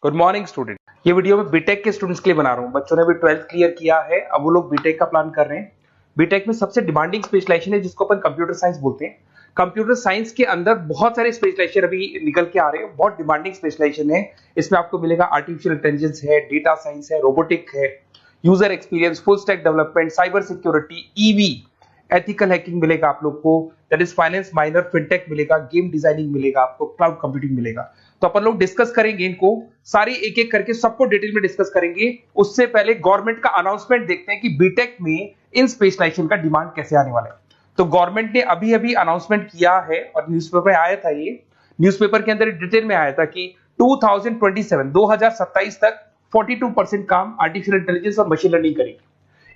Good morning student. ये video मैं BTech के स्टूडेंट्स के लिए बना रहा हूँ। बच्चों ने भी 12th क्लियर किया है, अब वो लोग बीटेक का प्लान कर रहे हैं। बीटेक में सबसे डिमांडिंग स्पेशलाइजेशन है जिसको अपन कंप्यूटर साइंस बोलते हैं। कंप्यूटर साइंस के अंदर बहुत सारे स्पेशलाइजेशन अभी निकल के आ रहे हैं, बहुत डिमांडिंग स्पेशलाइजेशन है। इसमें आपको मिलेगा आर्टिफिशियल इंटेलिजेंस है, डेटा साइंस है, रोबोटिक है, user experience, full stack development, cyber security, EV, ethical hacking मिलेगा आप लोग को, that is finance minor, fintech मिलेगा, गेम डिजाइनिंग मिलेगा आपको, क्लाउड कंप्यूटिंग मिलेगा। तो अपन लोग डिस्कस करेंगे इनको सारी एक एक करके, सबको डिटेल में डिस्कस करेंगे। उससे पहले गवर्नमेंट का अनाउंसमेंट देखते हैं कि बीटेक में इन स्पेशलाइजेशन का डिमांड कैसे आने वाला है। तो गवर्नमेंट ने अभी अभी अनाउंसमेंट किया है और न्यूज़पेपर में आया था, ये न्यूज़पेपर के अंदर डिटेल में आया था कि 2027 तक 42% काम आर्टिफिशियल इंटेलिजेंस और मशीन लर्निंग करेगी।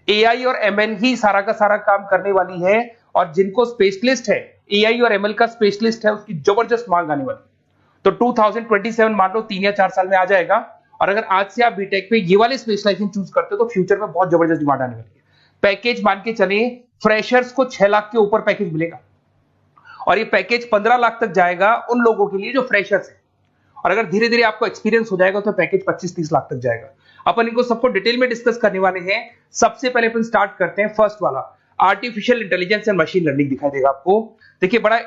एआई और एमएल ही सारा का सारा काम करने वाली है, और जिनको स्पेशलिस्ट है, एआई और एमएल का स्पेशलिस्ट है, उसकी जबरदस्त मांग आने वाली है। तो 2027 मान लो 3 या 4 साल में आ जाएगा। और अगर आज से आप बीटेक पे ये वाले स्पेशलाइजेशन चूज करते हो तो फ्यूचर में बहुत जबरदस्त डिमांड आने वाली है। पैकेज मान के चले, फ्रेशर्स को 6 लाख के ऊपर पैकेज मिलेगा, और ये पैकेज 15 लाख तक जाएगा उन लोगों के लिए जो फ्रेशर्स है। और अगर धीरे धीरे आपको एक्सपीरियंस हो जाएगा तो पैकेज 25-30 लाख तक जाएगा। अपन इनको सबको डिटेल में डिस्कस करने वाले हैं। सबसे पहले अपन स्टार्ट करते हैं फर्स्ट वाला, artificial intelligence and machine learning दिखाई देगा आपको। देखिए बड़ा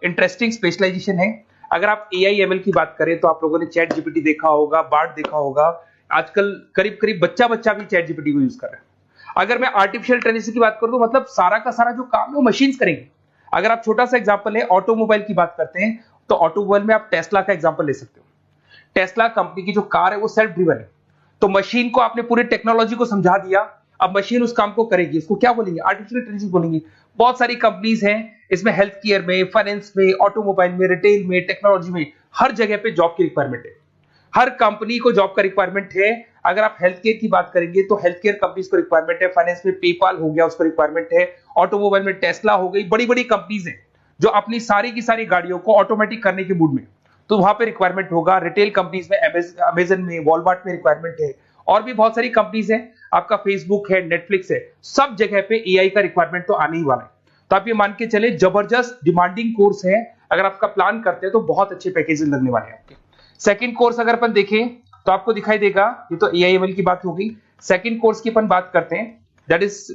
इंटरेस्टिंग स्पेशलाइजेशन है। अगर आप एआई एमएल की बात करें तो आप लोगों ने चैट जीपीटी देखा होगा, बार्ड देखा होगा। आजकल करीब करीब बच्चा भी चैट जीपीटी को यूज कर रहा है। अगर मैं आर्टिफिशियल इंटेलिजेंस की बात करूं तो मतलब सारा का सारा जो काम है वो मशीन्स करेंगे। अगर आप छोटा सा एग्जांपल है, ऑटोमोबाइल की बात करते हैं तो ऑटोमोबाइल में आप टेस्ला का एग्जांपल ले सकते हो। टेस्ला कंपनी की जो कार है वो सेल्फ ड्रिवन है। तो मशीन को आपने पूरी टेक्नोलॉजी को समझा दिया, अब मशीन उस काम को करेगी। इसको क्या बोलेंगे? आर्टिफिशियल इंटेलिजेंस बोलेंगे। बहुत सारी कंपनीज हैं इसमें, हेल्थ केयर में, फाइनेंस में, ऑटोमोबाइल में, रिटेल में, टेक्नोलॉजी में, हर जगह पे जॉब की रिक्वायरमेंट है। हर कंपनी को जॉब का रिक्वायरमेंट है। अगर आप हेल्थ केयर की बात करेंगे तो हेल्थ केयर कंपनीज को रिक्वायरमेंट है, फाइनेंस में पेपाल हो गया उसको रिक्वायरमेंट है, ऑटोमोबाइल में टेस्ला हो गई, बड़ी बड़ी कंपनीज हैं जो अपनी सारी की सारी गाड़ियों को ऑटोमेटिक करने के मूड में, तो वहां पे रिक्वायरमेंट होगा। रिटेल कंपनीज में अमेजन में, वॉलमार्ट में रिक्वायरमेंट है, और भी बहुत सारी कंपनीज हैं, आपका फेसबुक है, नेटफ्लिक्स है, सब जगह पे एआई का रिक्वायरमेंट तो आने ही वाला है। तो आप ये मान के चले जबरदस्त डिमांडिंग कोर्स है। अगर आपका प्लान करते हैं तो बहुत अच्छे पैकेजेस लगने वाले हैं आपके। सेकंड कोर्स अगर अपन देखें तो आपको दिखाई देगा, ये तो एआई एमएल की बात हो गई। सेकंड कोर्स की अपन बात करते हैं, that is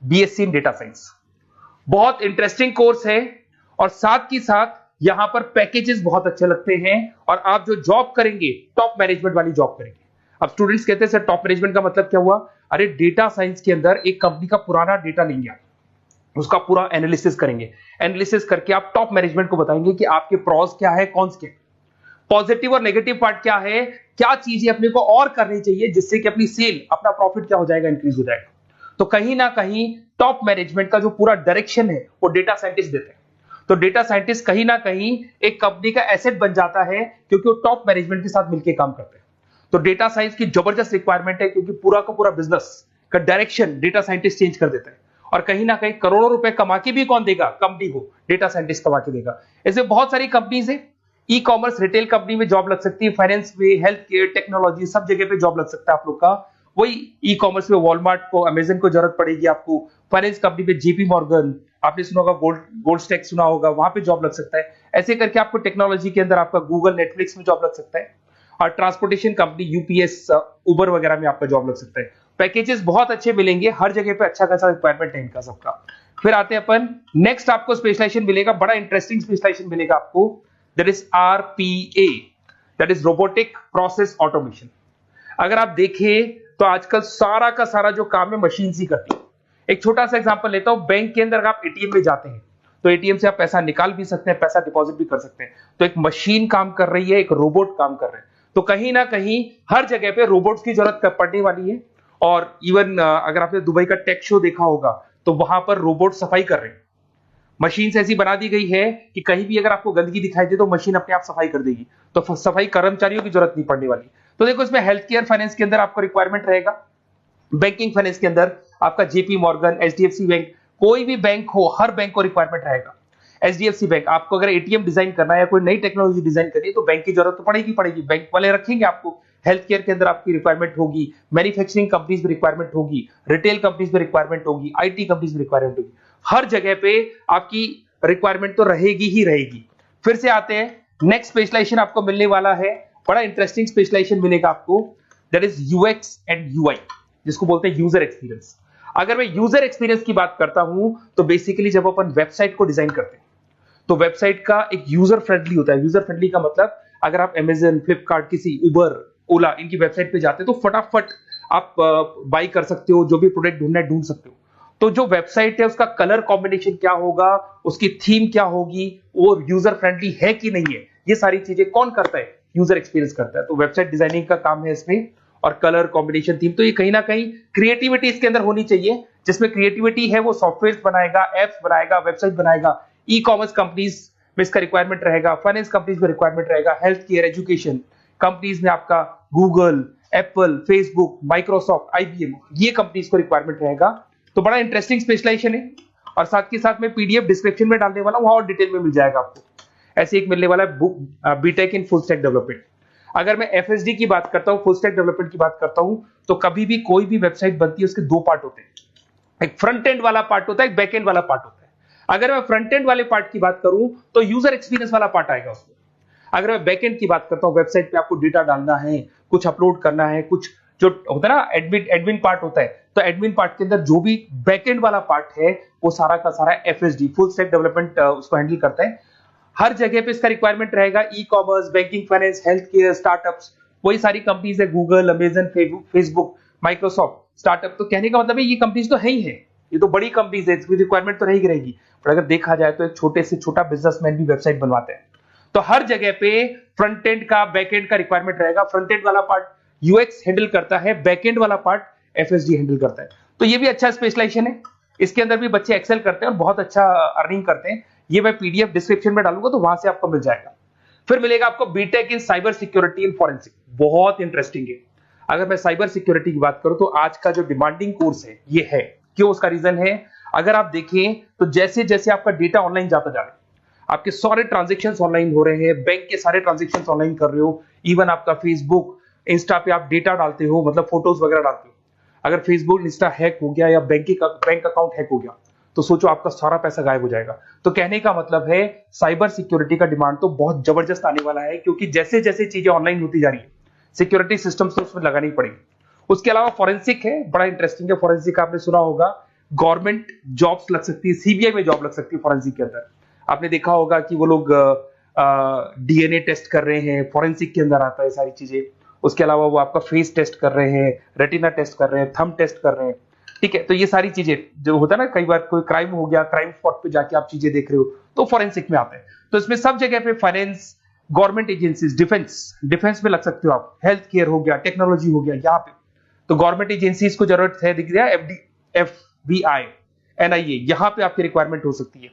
BSc in data science. बहुत इंटरेस्टिंग कोर्स है, और साथ ही साथ यहां पर पैकेजेस बहुत अच्छे लगते हैं, और आप जो जॉब करेंगे टॉप मैनेजमेंट वाली जॉब करेंगे। अब स्टूडेंट्स कहते हैं सर टॉप मैनेजमेंट का मतलब क्या हुआ? अरे डेटा साइंस के अंदर एक कंपनी का पुराना डेटा लेंगे आप, उसका पूरा एनालिसिस करेंगे, एनालिसिस करके आप टॉप मैनेजमेंट को बताएंगे कि आपके प्रॉस क्या है, कॉन्स क्या, पॉजिटिव और नेगेटिव पार्ट क्या है, क्या चीजें अपने को और करनी चाहिए जिससे कि अपनी सेल, अपना प्रॉफिट क्या हो जाएगा, इंक्रीज हो जाएगा। तो कहीं ना कहीं टॉप मैनेजमेंट का जो पूरा डायरेक्शन है वो डेटा साइंटिस्ट देते हैं। तो डेटा साइंटिस्ट कहीं ना कहीं एक कंपनी का एसेट बन जाता है, क्योंकि वो टॉप मैनेजमेंट के साथ मिलकर काम करते हैं। तो डेटा साइंस की जबरदस्त रिक्वायरमेंट है, क्योंकि पूरा का पूरा बिजनेस का डायरेक्शन डेटा साइंटिस्ट चेंज कर देता है। और कहीं ना कहीं करोड़ों रुपए कमा के भी कौन देगा? कंपनी को डेटा साइंटिस्ट कमा के देगा। ऐसे बहुत सारी कंपनीज है, ई कॉमर्स, रिटेल कंपनी में जॉब लग सकती है, फाइनेंस में, हेल्थ केयर, टेक्नोलॉजी, सब जगह पे जॉब लग सकता है आप लोग का। वही ई कॉमर्स में वॉलमार्ट को, अमेजन को जरूरत पड़ेगी आपको। फाइनेंस कंपनी में जेपी मॉर्गन, आपने सुना होगा, गोल्ड स्टैक सुना होगा, वहां पे जॉब लग सकता है। ऐसे करके आपको टेक्नोलॉजी के अंदर आपका गूगल, नेटफ्लिक्स में जॉब लग सकता है। और ट्रांसपोर्टेशन कंपनी, यूपीएस, उबर वगैरह में आपका जॉब लग सकता है। पैकेजेस बहुत अच्छे मिलेंगे, हर जगह पे अच्छा खासा रिक्वायरमेंट है इनका सबका। फिर आते हैं अपन नेक्स्ट, आपको स्पेशलाइजेशन मिलेगा, बड़ा इंटरेस्टिंग स्पेशलाइजेशन मिलेगा आपको, that is RPA, that is robotic process automation. अगर आप देखें तो आजकल सारा का सारा जो काम है मशीन ही करती है। एक छोटा सा एग्जांपल लेता हूं, बैंक के अंदर अगर आप एटीएम में जाते हैं तो एटीएम से आप पैसा निकाल भी सकते हैं, पैसा डिपॉजिट भी कर सकते हैं। तो एक मशीन काम कर रही है, एक रोबोट काम कर रहे हैं। तो कहीं ना कहीं हर जगह पे रोबोट्स की जरूरत पड़ने वाली है। और इवन अगर आपने दुबई का टेक शो देखा होगा तो वहां पर रोबोट सफाई कर रहे हैं। मशीन ऐसी बना दी गई है कि कहीं भी अगर आपको गंदगी दिखाई दे तो मशीन अपने आप सफाई कर देगी। तो सफाई कर्मचारियों की जरूरत नहीं पड़ने वाली। तो देखो इसमें हेल्थ केयर, फाइनेंस के अंदर आपको रिक्वायरमेंट रहेगा। बैंकिंग फाइनेंस के अंदर आपका जेपी मॉर्गन, एचडीएफसी बैंक, कोई भी बैंक हो, हर बैंक को रिक्वायरमेंट रहेगा। एचडीएफसी बैंक, आपको अगर एटीएम डिजाइन करना है या कोई नई टेक्नोलॉजी डिजाइन करनी है तो बैंक की जरूरत तो पड़ेगी, बैंक वाले रखेंगे आपको। हेल्थ केयर के अंदर आपकी रिक्वायरमेंट होगी, मैन्युफैक्चरिंग कंपनीज में रिक्वायरमेंट होगी, रिटेल कंपनीज में रिक्वायरमेंट होगी, आईटी कंपनीज में रिक्वायरमेंट होगी। हर जगह पे आपकी रिक्वायरमेंट तो रहेगी ही रहेगी। फिर से आते हैं नेक्स्ट स्पेशलाइजेशन आपको मिलने वाला है बड़ा इंटरेस्टिंग स्पेशलाइजेशन मिलेगा आपको, that is UX and UI, जिसको बोलते हैं यूजर एक्सपीरियंस। अगर मैं यूजर एक्सपीरियंस की बात करता हूं तो बेसिकली जब अपन वेबसाइट को डिजाइन करते हैं तो वेबसाइट का एक यूजर फ्रेंडली होता है। यूजर फ्रेंडली का मतलब अगर आप अमेजन, फ्लिपकार्ट, किसी उबर, ओला इनकी वेबसाइट पे जाते हैं तो फटाफट आप बाई कर सकते हो, जो भी प्रोडक्ट ढूंढना है ढूंढ सकते हो। तो जो वेबसाइट है उसका कलर कॉम्बिनेशन क्या होगा, उसकी थीम क्या होगी, वो यूजर फ्रेंडली है कि नहीं है, ये सारी चीजें कौन करता है, यूजर एक्सपीरियंस करता है। तो वेबसाइट डिजाइनिंग का काम है इसमें, और कलर कॉम्बिनेशन, थीम, तो ये कहीं ना कहीं क्रिएटिविटी इसके अंदर होनी चाहिए। जिसमें क्रिएटिविटी है वो सॉफ्टवेयर बनाएगा, एप्स बनाएगा, वेबसाइट बनाएगा। ई कॉमर्स कंपनीज में इसका रिक्वायरमेंट रहेगा, फाइनेंस कंपनीज में रिक्वायरमेंट रहेगा, हेल्थ केयर, एजुकेशन कंपनीज में आपका Google, Apple, Facebook, Microsoft, IBM, ये कंपनीज को रिक्वायरमेंट रहेगा। तो बड़ा इंटरेस्टिंग स्पेशलाइजेशन है। और साथ के साथ में पीडीएफ डिस्क्रिप्शन में डालने वाला हूं, वहां और डिटेल में मिल जाएगा आपको। ऐसे एक मिलने वाला है BTech in full stack development. अगर मैं एफएसडी की बात करता हूं, फुल स्टैक डेवलपमेंट की बात करता हूं, तो कभी भी कोई भी वेबसाइट बनती है उसके दो पार्ट होते हैं, एक फ्रंट एंड वाला पार्ट होता है, एक बैक एंड वाला पार्ट होता है। अगर मैं फ्रंट एंड वाले पार्ट की बात करूं तो यूजर एक्सपीरियंस वाला पार्ट आएगा उसमें। अगर मैं बैक एंड की बात करता हूं, वेबसाइट पे आपको डेटा डालना है, कुछ अपलोड करना है, कुछ जो होता है ना एडमिन पार्ट होता है, तो एडमिन पार्ट के अंदर जो भी बैक एंड वाला पार्ट है वो सारा का सारा एफएसडी, फुल स्टैक डेवलपमेंट, उसको हैंडल करता है। हर जगह पे इसका रिक्वायरमेंट रहेगा। E commerce, banking, finance, health care, startups, वही सारी कंपनीज है, Google, Amazon, Facebook, Microsoft, startup. तो कहने का मतलब है ये कंपनीज तो है ही है, ये तो बड़ी कंपनीज है, इसकी रिक्वायरमेंट तो रहेगी रहेगी। पर अगर देखा जाए तो एक छोटे से छोटा बिजनेसमैन भी वेबसाइट बनवाते हैं। तो हर जगह पे फ्रंट एंड का, बैक एंड का रिक्वायरमेंट रहेगा। फ्रंट एंड वाला पार्ट यूएक्स हैंडल करता है, बैक एंड वाला पार्ट एफएसडी हैंडल करता है। तो ये भी अच्छा स्पेशलाइजेशन है। इसके अंदर भी बच्चे एक्सेल करते हैं और बहुत अच्छा अर्निंग करते हैं। ये मैं पीडीएफ डिस्क्रिप्शन में डालूंगा तो वहां से आपको मिल जाएगा। फिर मिलेगा आपको BTech in cyber security and forensic, बहुत इंटरेस्टिंग है। अगर मैं साइबर सिक्योरिटी की बात करूं तो आज का जो डिमांडिंग कोर्स है ये है। क्यों? उसका रीजन है, अगर आप देखें तो जैसे जैसे आपका डेटा ऑनलाइन जाता जा रहा है, आपके सारे ट्रांजेक्शंस ऑनलाइन हो रहे हैं, बैंक के सारे ट्रांजेक्शंस ऑनलाइन कर रहे हो, इवन आपका फेसबुक, इंस्टा पे आप डेटा डालते हो, मतलब फोटोज वगैरह डालते हो। अगर फेसबुक, इंस्टा हैक हो गया या बैंक अकाउंट हैक हो गया तो सोचो आपका सारा पैसा गायब हो जाएगा। तो कहने का मतलब है साइबर सिक्योरिटी का डिमांड तो बहुत जबरदस्त आने वाला है, क्योंकि जैसे जैसे चीजें ऑनलाइन होती जा रही है सिक्योरिटी सिस्टम्स तो उसमें लगानी पड़ेगी। उसके अलावा फॉरेंसिक है, बड़ा इंटरेस्टिंग है। फॉरेंसिक आपने सुना होगा, गवर्नमेंट जॉब्स लग सकती है, सीबीआई में जॉब लग सकती है फॉरेंसिक के अंदर। आपने देखा होगा कि वो लोग डीएनए टेस्ट कर रहे हैं, फॉरेंसिक के अंदर आता है सारी चीजें। उसके अलावा वो आपका फेस टेस्ट कर रहे हैं, रेटिना टेस्ट कर रहे हैं, थंब टेस्ट कर रहे हैं, ठीक है। तो ये सारी चीजें जो होता है ना, कई बार कोई क्राइम हो गया, क्राइम स्पॉट पे जाके आप चीजें देख रहे हो तो फॉरेंसिक में आता है। तो इसमें सब जगह पे फाइनेंस, गवर्नमेंट एजेंसीज, डिफेंस में लग सकते हो आप, हेल्थ केयर हो गया, टेक्नोलॉजी हो गया, यहाँ पे तो गवर्नमेंट एजेंसीज को जरूरत है, दिख गया एफबीआई, एनआईए, यहाँ पे आपकी रिक्वायरमेंट हो सकती है।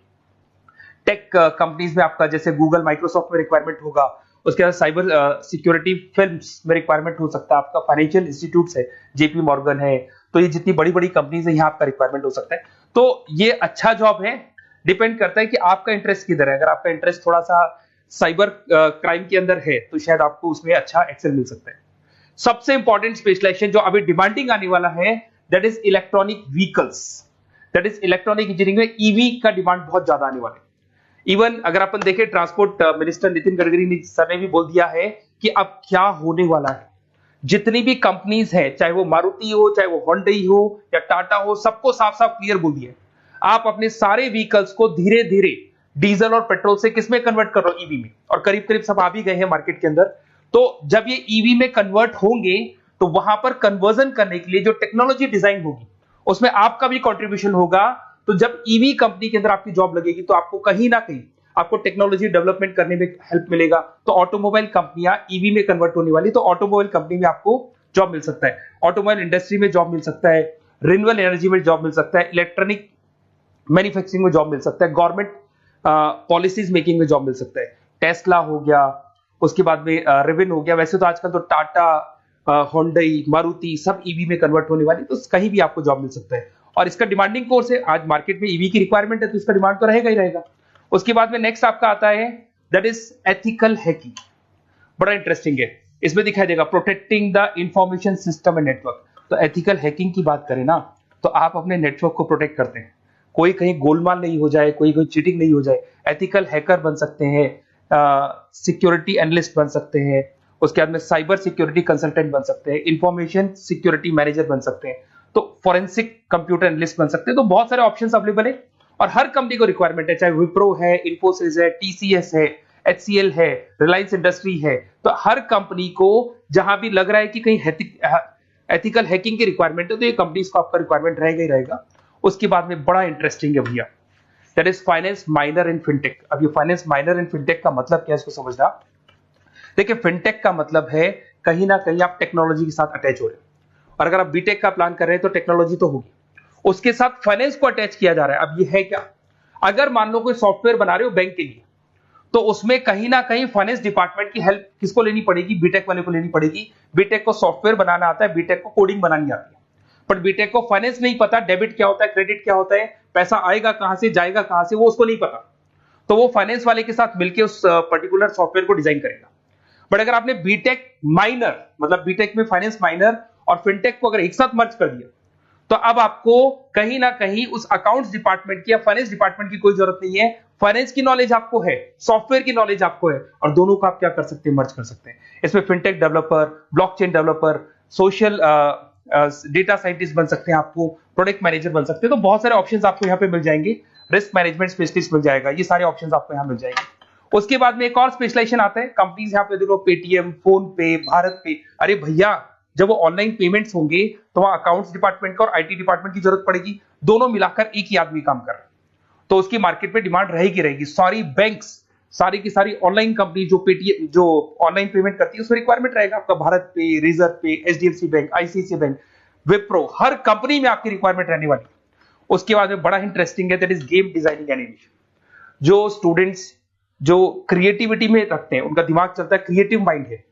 टेक कंपनीज में आपका जैसे गूगल, माइक्रोसॉफ्ट में रिक्वायरमेंट होगा। उसके बाद साइबर सिक्योरिटी फिल्म्स में रिक्वायरमेंट हो सकता है आपका, फाइनेंशियल इंस्टीट्यूट्स है, जेपी मॉर्गन है, तो ये जितनी बड़ी बड़ी कंपनीज है यहाँ आपका रिक्वायरमेंट हो सकता है। तो ये अच्छा जॉब है, डिपेंड करता है कि आपका इंटरेस्ट किधर है। अगर आपका इंटरेस्ट थोड़ा सा साइबर क्राइम के अंदर है तो शायद आपको उसमें अच्छा एक्सेल मिल सकता है। सबसे इंपॉर्टेंट स्पेशलाइजेशन जो अभी डिमांडिंग आने वाला है, that is electronic vehicles, that is electronic engineering में ईवी का डिमांड बहुत ज्यादा आने वाला है। इवन अगर अपन देखें, transport minister Nitin Gadkari sir ने भी बोल दिया है कि अब क्या होने वाला है, जितनी भी कंपनीज है, चाहे वो मारुति हो, चाहे वो होंडई हो या टाटा हो, सबको साफ साफ क्लियर बोल दिया, आप अपने सारे व्हीकल्स को धीरे धीरे डीजल और पेट्रोल से किसमें कन्वर्ट कर रहे हो, ईवी में। और करीब करीब सब आ भी गए हैं मार्केट के अंदर। तो जब ये ईवी में कन्वर्ट होंगे तो वहां पर कन्वर्जन करने के लिए जो टेक्नोलॉजी डिजाइन होगी उसमें आपका भी कॉन्ट्रीब्यूशन होगा। तो जब ईवी कंपनी के अंदर आपकी जॉब लगेगी तो आपको कहीं ना कहीं आपको टेक्नोलॉजी डेवलपमेंट करने में हेल्प मिलेगा। तो ऑटोमोबाइल कंपनियां ईवी में कन्वर्ट होने वाली, तो ऑटोमोबाइल कंपनी में आपको जॉब मिल सकता है, ऑटोमोबाइल इंडस्ट्री में जॉब मिल सकता है, रिन्यूएबल एनर्जी में जॉब मिल सकता है, इलेक्ट्रॉनिक मैन्युफैक्चरिंग में जॉब मिल सकता है, गवर्नमेंट पॉलिसीज मेकिंग में जॉब मिल सकता है। टेस्ला हो गया, उसके बाद में रिविन हो गया। वैसे तो आजकल तो टाटा, होंडई, मारुति सब ईवी में कन्वर्ट होने वाली, तो कहीं भी आपको जॉब मिल सकता है। और इसका डिमांडिंग कोर्स है, आज मार्केट में ईवी की रिक्वायरमेंट है तो इसका डिमांड तो रहेगा ही रहेगा। उसके बाद में नेक्स्ट आपका आता है दैट इज एथिकल हैकिंग, बड़ा इंटरेस्टिंग है। इसमें दिखाई देगा protecting the information system and network. तो एथिकल हैकिंग की बात करें ना, तो आप अपने नेटवर्क को प्रोटेक्ट करते हैं, कोई कहीं गोलमाल नहीं हो जाए, कोई चीटिंग नहीं हो जाए। एथिकल हैकर बन सकते हैं, सिक्योरिटी एनालिस्ट बन सकते हैं, उसके बाद में साइबर सिक्योरिटी कंसल्टेंट बन सकते हैं, इंफॉर्मेशन सिक्योरिटी मैनेजर बन सकते हैं, तो फोरेंसिक कंप्यूटर एनालिस्ट बन सकते हैं। तो बहुत सारे ऑप्शंस अवेलेबल है और हर कंपनी को रिक्वायरमेंट है, चाहे विप्रो है, इन्फोसिस है, टीसीएस है, एचसीएल है, रिलायंस इंडस्ट्री है। तो हर कंपनी को जहां भी लग रहा है कि कहीं एथिकल हैकिंग की रिक्वायरमेंट है तो ये कंपनीज को आपका रिक्वायरमेंट रहेगा ही रहेगा। उसके बाद में बड़ा इंटरेस्टिंग है भैया, that is finance minor in fintech. अब ये फाइनेंस माइनर इन फिनटेक का मतलब क्या है इसको समझना। देखिए फिनटेक का मतलब है कहीं ना कहीं आप टेक्नोलॉजी के साथ अटैच हो रहे हैं, और अगर आप बीटेक का प्लान कर रहे हैं तो टेक्नोलॉजी तो होगी, उसके साथ फाइनेंस को अटैच किया जा रहा है। अब ये है क्या, अगर मान लो कोई सॉफ्टवेयर बना रहे हो बैंक के लिए, तो उसमें कहीं ना कहीं फाइनेंस डिपार्टमेंट की हेल्प किसको लेनी पड़ेगी, बीटेक वाले को लेनी पड़ेगी। बीटेक को सॉफ्टवेयर बनाना आता है, बीटेक को कोडिंग बनानी आती है, पर बीटेक को फाइनेंस नहीं पता, डेबिट क्या होता है, क्रेडिट क्या होता है, पैसा आएगा कहां से जाएगा कहां से, वो उसको नहीं पता। तो वो फाइनेंस वाले के साथ मिलकर उस पर्टिकुलर सॉफ्टवेयर को डिजाइन करेगा। बट अगर आपने बीटेक माइनर मतलब बीटेक में फाइनेंस माइनर और फिनटेक को अगर एक साथ मर्ज कर दिया, तो अब आपको कहीं ना कहीं उस अकाउंट्स डिपार्टमेंट की या फाइनेंस डिपार्टमेंट की कोई जरूरत नहीं है। फाइनेंस की नॉलेज आपको है, सॉफ्टवेयर की नॉलेज आपको है, और दोनों को आप क्या कर सकते हैं, मर्ज कर सकते हैं। इसमें fintech developer, blockchain developer, social data scientist बन सकते हैं, आपको प्रोडक्ट मैनेजर बन सकते हैं। तो बहुत सारे ऑप्शंस आपको यहाँ पे मिल जाएंगे, रिस्क मैनेजमेंट स्पेशलिस्ट मिल जाएगा, ये सारे ऑप्शंस आपको यहाँ मिल जाएंगे। उसके बाद में एक और स्पेशलाइजेशन आता है, कंपनीज यहाँ पे देखो पेटीएम, फोन पे, भारत पे। अरे भैया जब वो ऑनलाइन पेमेंट्स होंगे तो वहां अकाउंट्स डिपार्टमेंट का और आईटी डिपार्टमेंट की जरूरत पड़ेगी, दोनों मिलाकर एक ही आदमी काम कर रहा है, तो उसकी मार्केट में डिमांड रहेगी रहेगी। सारी बैंक्स, सारी की सारी ऑनलाइन कंपनी जो पेटीएम जो ऑनलाइन पेमेंट करती है उसमें रिक्वायरमेंट रहेगा आपका, भारत पे, Razorpay, HDFC bank, ICICI bank, Wipro, हर कंपनी में आपकी रिक्वायरमेंट रहने वाली है। उसके बाद में बड़ा इंटरेस्टिंग है, that is game designing animation. जो स्टूडेंट्स जो क्रिएटिविटी में रखते हैं, उनका दिमाग चलता है, क्रिएटिव माइंड है,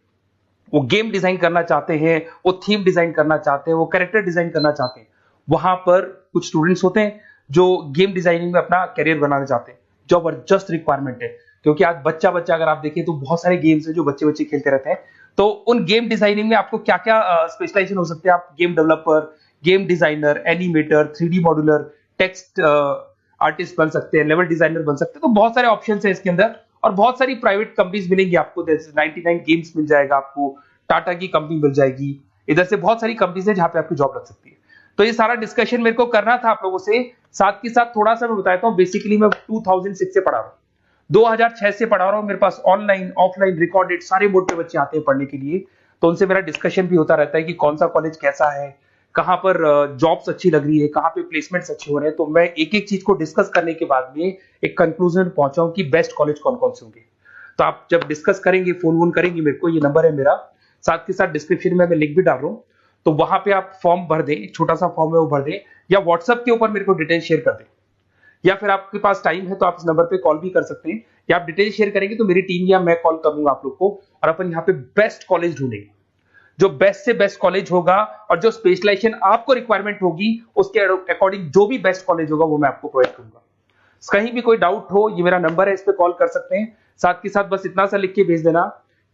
वो गेम डिजाइन करना चाहते हैं, वो थीम डिजाइन करना चाहते हैं, वो कैरेक्टर डिजाइन करना चाहते हैं, वहां पर कुछ स्टूडेंट्स होते हैं जो गेम डिजाइनिंग में अपना करियर बनाना चाहते हैं। जबरदस्त रिक्वायरमेंट है, क्योंकि आज बच्चा बच्चा अगर आप देखें तो बहुत सारे गेम्स हैं जो बच्चे बच्चे खेलते रहते हैं। तो उन गेम डिजाइनिंग में आपको क्या क्या स्पेशलाइजेशन हो सकते हैं, आप game developer, game designer, animator, 3D modular, text artist बन सकते हैं, लेवल डिजाइनर बन सकते हैं। तो बहुत सारे ऑप्शंस हैं इसके अंदर, और बहुत सारी प्राइवेट कंपनीज मिलेंगी आपको, जैसे 99 गेम्स मिल जाएगा आपको, टाटा की कंपनी मिल जाएगी, इधर से बहुत सारी कंपनीज है जहां पे आपकी जॉब लग सकती है। तो ये सारा डिस्कशन मेरे को करना था आप लोगों से, साथ के साथ थोड़ा सा मैं बताता हूँ। बेसिकली मैं 2006 से पढ़ा रहा हूँ, 2006 से पढ़ा रहा हूँ। मेरे पास ऑनलाइन ऑफलाइन रिकॉर्डेड सारे बोर्ड पे बच्चे आते हैं पढ़ने के लिए, तो उनसे मेरा डिस्कशन भी होता रहता है कि कौन सा कॉलेज कैसा है, कहां पर जॉब्स अच्छी लग रही है, कहां पे प्लेसमेंट्स अच्छे हो रहे हैं। तो मैं एक एक चीज को डिस्कस करने के बाद में एक कंक्लूजन पहुंचा हूं कि बेस्ट कॉलेज कौन कौन से होंगे। तो आप जब डिस्कस करेंगे, फोन वोन करेंगे मेरे को, ये नंबर है मेरा, साथ के साथ डिस्क्रिप्शन में मैं लिंक भी डाल रहा हूँ, तो वहां पे आप फॉर्म भर दें, एक छोटा सा फॉर्म है वो भर दें, या व्हाट्सएप के ऊपर मेरे को डिटेल शेयर कर दें, या फिर आपके पास टाइम है तो आप इस नंबर पे कॉल भी कर सकते हैं, या आप डिटेल शेयर करेंगे तो मेरी टीम या मैं कॉल करूंगा आप लोग को, और अपन यहाँ पे बेस्ट कॉलेज ढूंढेंगे, जो बेस्ट से बेस्ट कॉलेज होगा, और जो स्पेशलाइजेशन आपको रिक्वायरमेंट होगी उसके अकॉर्डिंग जो भी बेस्ट कॉलेज होगा वो मैं आपको प्रोवाइड करूंगा। कहीं भी कोई डाउट हो, ये मेरा नंबर है, इस पे कॉल कर सकते हैं। साथ के साथ बस इतना सा लिख के भेज देना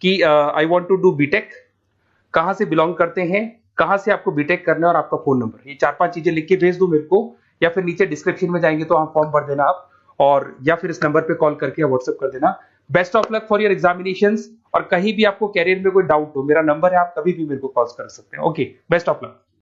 कि I want to do BTech, कहां से बिलोंग करते हैं, कहां से आपको बीटेक करना है, और आपका फोन नंबर, ये 4-5 चीजें लिख के भेज दो मेरे को, या फिर नीचे डिस्क्रिप्शन में जाएंगे तो आप फॉर्म भर देना आप, और या फिर इस नंबर पे कॉल करके या व्हाट्सएप कर देना। Best of luck for your examinations, और कहीं भी आपको कैरियर में कोई डाउट हो, मेरा नंबर है, आप कभी भी मेरे को कॉल कर सकते हैं। Okay, best of luck.